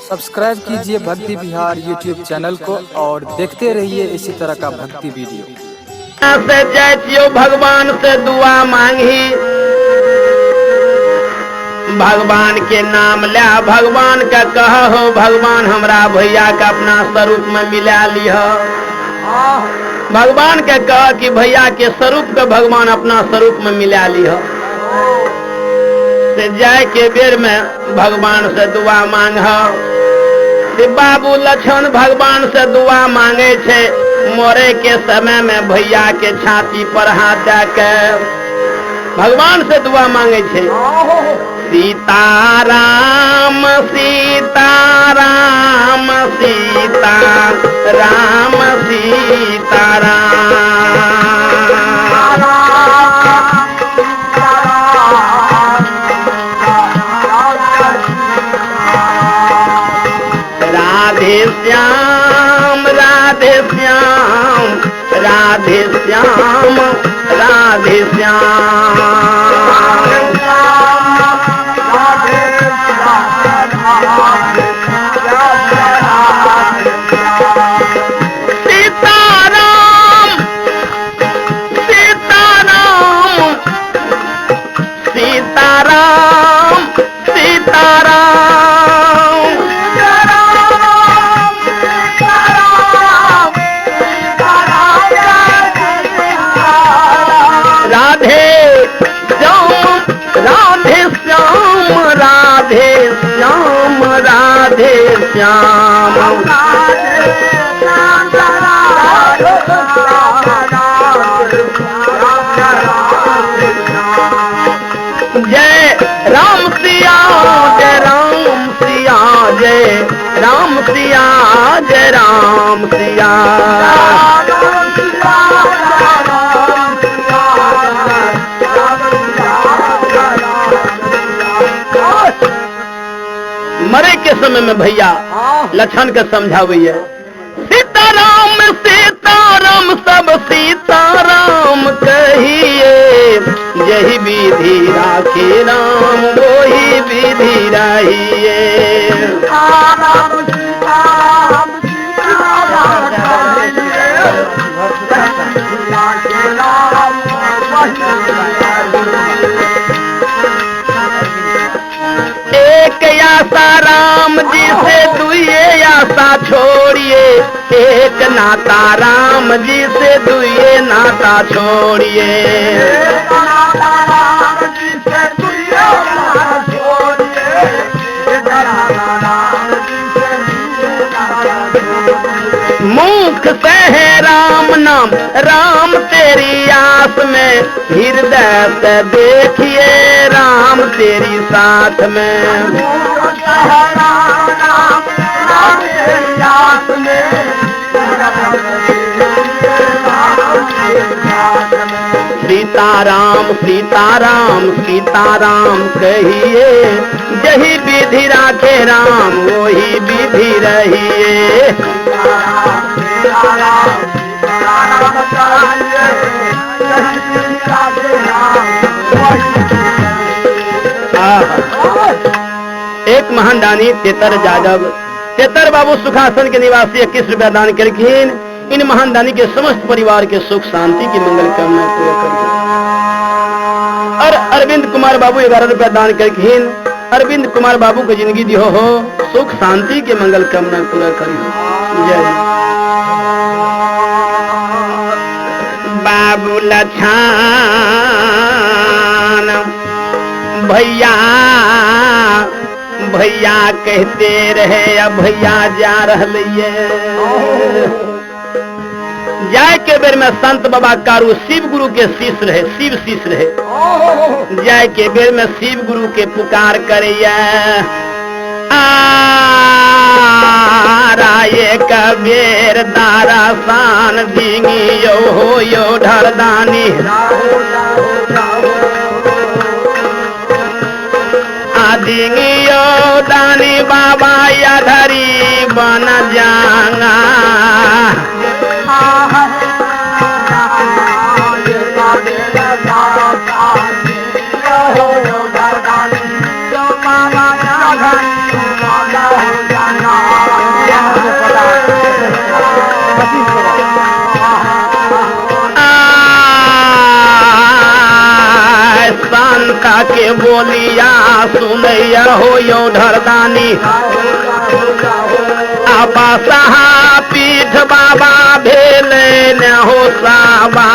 Subscribe कीजिए भक्ति Bihar YouTube channel को और देखते रहिए इसी तरह का भक्ति वीडियो। से जैतियो भगवान से दुआ मांगी, भगवान के नाम लिया, भगवान का कहा हो भगवान हमरा भैया का अपना स्वरूप में मिला लिया। भगवान के कहा कि भैया के स्वरूप का भगवान अपना स्वरूप में मिला लिया। से जाय के बेर में भगवान से दुआ मांग, बाबू लक्ष्मण भगवान से दुआ मांगे छे। मोरे के समय में भैया के छाती पर हाथ जाके भगवान से दुआ मांगे छे। सीताराम सीताराम सीताराम सीताराम राधे श्याम राधे श्याम राधे श्याम राधे श्याम सीताराम सीताराम सीताराम सीताराम राधे श्याम राधे श्याम राधे श्याम राधे श्याम जय राम सिया जय राम सिया जय राम सिया जय राम सिया मरे के समय में भैया लक्षण के समझावे सीताराम सीताराम सब सीताराम कहिए, यही विधि राखे राम वही विधि रहिए। एक आशा राम जी से दुए आशा छोड़िए, एक नाता राम जी से दुए नाता छोड़िए। मुख से है राम नाम राम तेरी आस में, हृदय से देखिए राम तेरी साथ में। सीताराम सीताराम सीताराम कहिए, यही विधि राखे राम वही विधि रहिए। एक महान दानी तेतर यादव, तेतर बाबू सुखासन के निवासी 21 रुपया दान करखिन। इन महान दानी के समस्त परिवार के सुख शांति की मंगल कामना पूरा करें। और अरविंद कुमार बाबू 11 रुपया दान करखिन। अरविंद कुमार बाबू को जिंदगी दियो हो, सुख शांति के मंगल कामना पूरा करें। जय बाबू लछान भैया भैया कहते रहे, अब भैया जा रहे। जाय के बेर में संत बाबा कारू शिव गुरु के शिष्य रहे, शिव शिष्य रहे। जाय के बेर में शिव गुरु के पुकार करे, एक बेर दारा सान दिंगी यो हो यो ढरदानी, दिंगी यो दानी बाबा या धरी बन जांगा। माता के बोलिया सुनैया हो यो ढरदानी आबा सहा पीठ बाबा भेले न हो साबा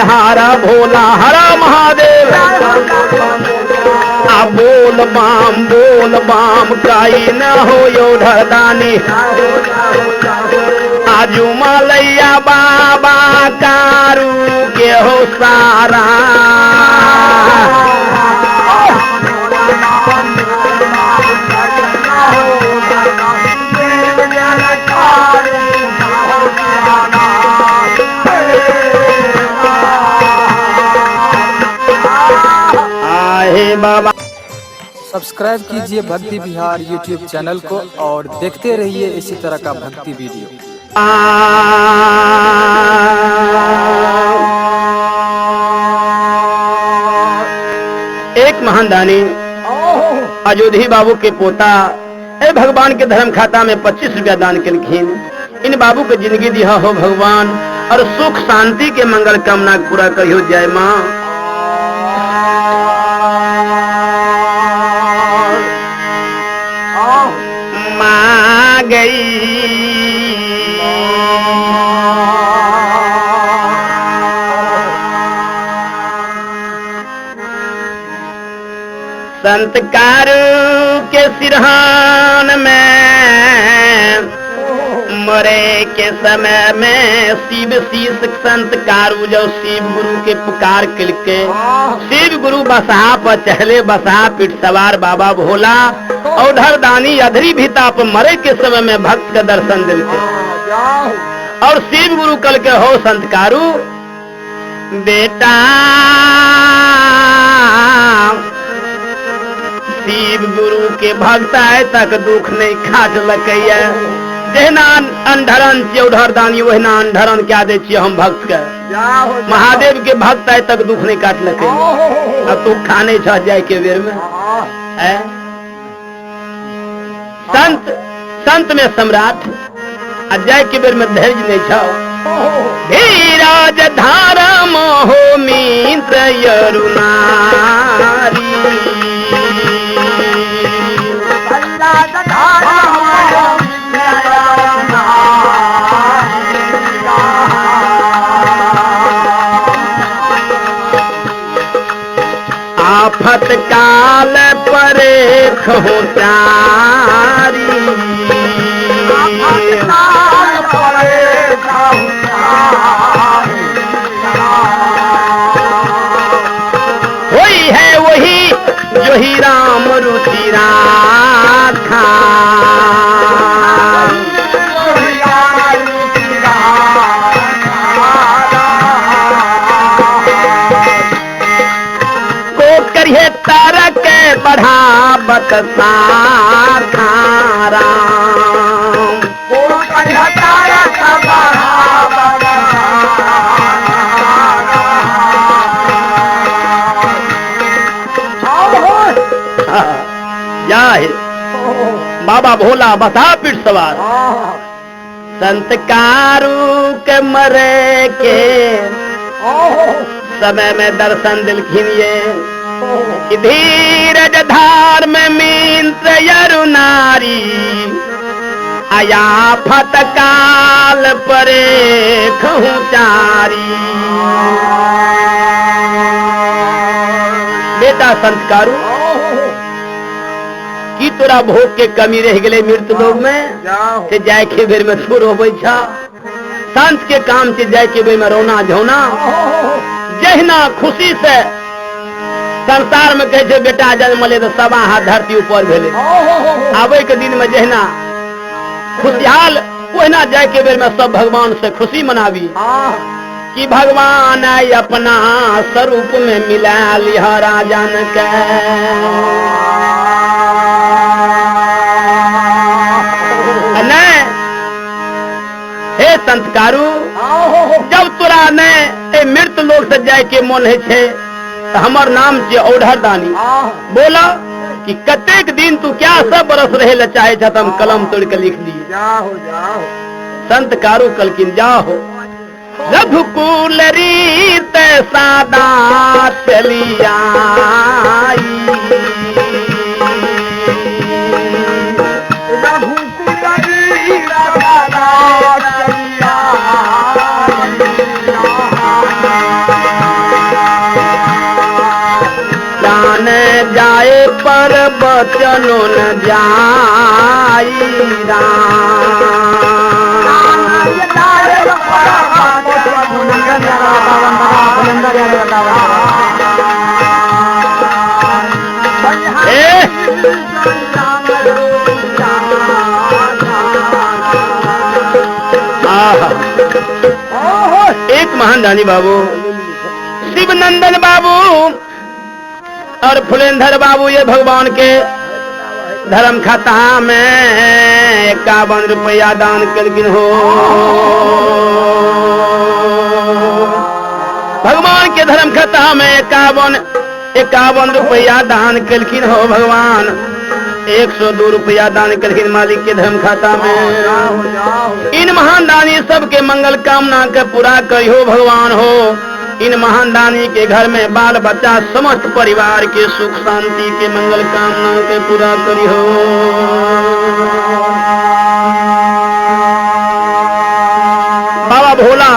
हरा भोला हरा महादेव आ बोल बाम काई न हो यो ढरदानी आजू मलैया बाबा कारू के हो सारा बाबा सब्सक्राइब कीजिए भक्ति बिहार यूट्यूब चैनल को और देखते रहिए इसी तरह का भक्ति वीडियो। एक महान दानी अयोधी बाबू के पोता ए भगवान के धर्म खाता में 25 रुपया दान किन इन बाबू के जिंदगी दिया हो भगवान और सुख शांति के मंगल कामना पूरा करियो जय माँ। संत कारू के सिरहान में मरे के समय में शिव शीश संत कारू जो शिव गुरु के पुकार के शिव गुरु बसहा पर चहले बसहा पीठ सवार बाबा भोला और धरदानी अधरी भीता पर मरे के समय में भक्त का दर्शन दिलते और शिव गुरु कल के हो संत कारू बेटा शिव गुरु के भक्त आए तक दुख नहीं खाट लकैया जहना अंधरन चौधर दानी वहना अंधरन क्या दे छिए हम भक्त के महादेव के भक्त आए तक दुख नहीं काट लके अब तू खाने छ जाए के बेर में है संत में सम्राट आ जाए के बेर में धैर्य नहीं छ धीरज धारा मोह मित्र यरुनारी आफत काल परे खोचारी वही है वही जो ही राम रुचि राखा करिए तारक बढ़ावत साखारा जाए बाबा भोला बता पीठ सवार संत कारू के मरे के समय में दर्शन दिलखिन ये धीरज धार में मीन्त्र यरु नारी आया फतकाल परे खुचारी बेटा संत कारू की तोरा भोग के कमी रह गए मृत्यु लोग में से जाए के बेर में छोड़ हो छा संत के काम से जाए के बेर में रोना झोना जहना खुशी से संसार में कहे बेटा जन्म ले तो सवा हाथ धरती ऊपर भेले आवे के दिन में जहना खुशहाल ओहना जाए के बेर में सब भगवान से खुशी मनावी कि भगवान आई अपना स्वरूप में मिला लिया राजन के हे संत कारू जब तोरा ने ए मृत लोग से जाए के मन है छे तो हमर नाम छे औढ़र दानी। बोला कि कतेक दिन तू क्या सब बरस रहे ल चाहे था, हम कलम तोड़ के लिख दिए। जाओ संत कारू कलकिन जाहो रघुकुल रीत सादा चलिया जान जाए पर बचनो न जाई एक महान दानी बाबू शिवनंदन बाबू और फुलेंधर बाबू ये भगवान के धर्म खाता में 51 रुपया दान करगिन हो। भगवान के धर्म खाता में 51 रुपया दान कलखिन हो। भगवान 102 रुपया दान कलखिन मालिक के धर्म खाता में। इन महान दानी सबके मंगल कामना के पूरा करियो भगवान हो। इन महान दानी के घर में बाल बच्चा समस्त परिवार के सुख शांति के मंगल कामना के पूरा करियो। बाबा भोला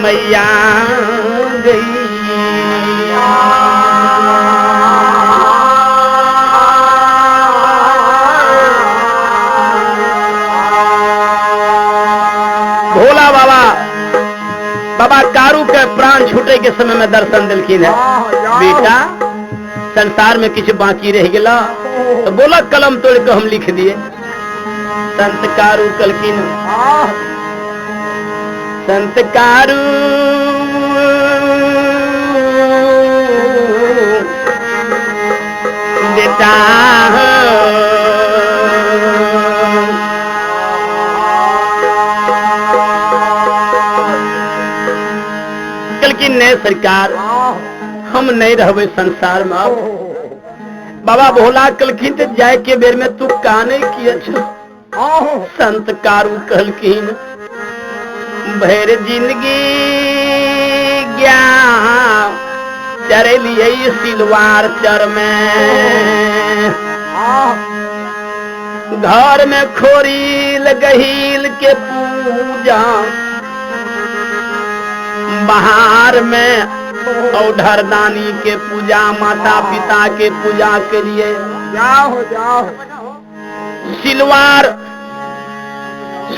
मैया गई भोला बाबा कारू के प्राण छूटे के समय में दर्शन दिलखिन है। बेटा संसार में कुछ बाकी रह गया तो बोला कलम तोड़ के हम लिख दिए। संत कारू कलखिन संत कारू बेटा ने सरकार हम नहीं रहबे संसार में। बाबा भोला कलखिन तो जाए के बेर में तू का नहीं किया छो। संत कारू कहलखिन भैर जिंदगी गया चरे लिए सिलवार चर में घर में खोरी लगहील के पूजा बाहर में औढ़र दानी के पूजा माता पिता के पूजा के लिए जाओ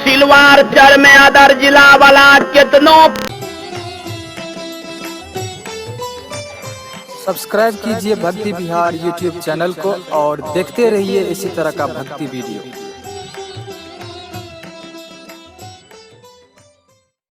सिलवार चर में अदर जिला वाला कितनों। सब्सक्राइब कीजिए भक्ति बिहार यूट्यूब चैनल को और देखते रहिए इसी तरह का भक्ति वीडियो।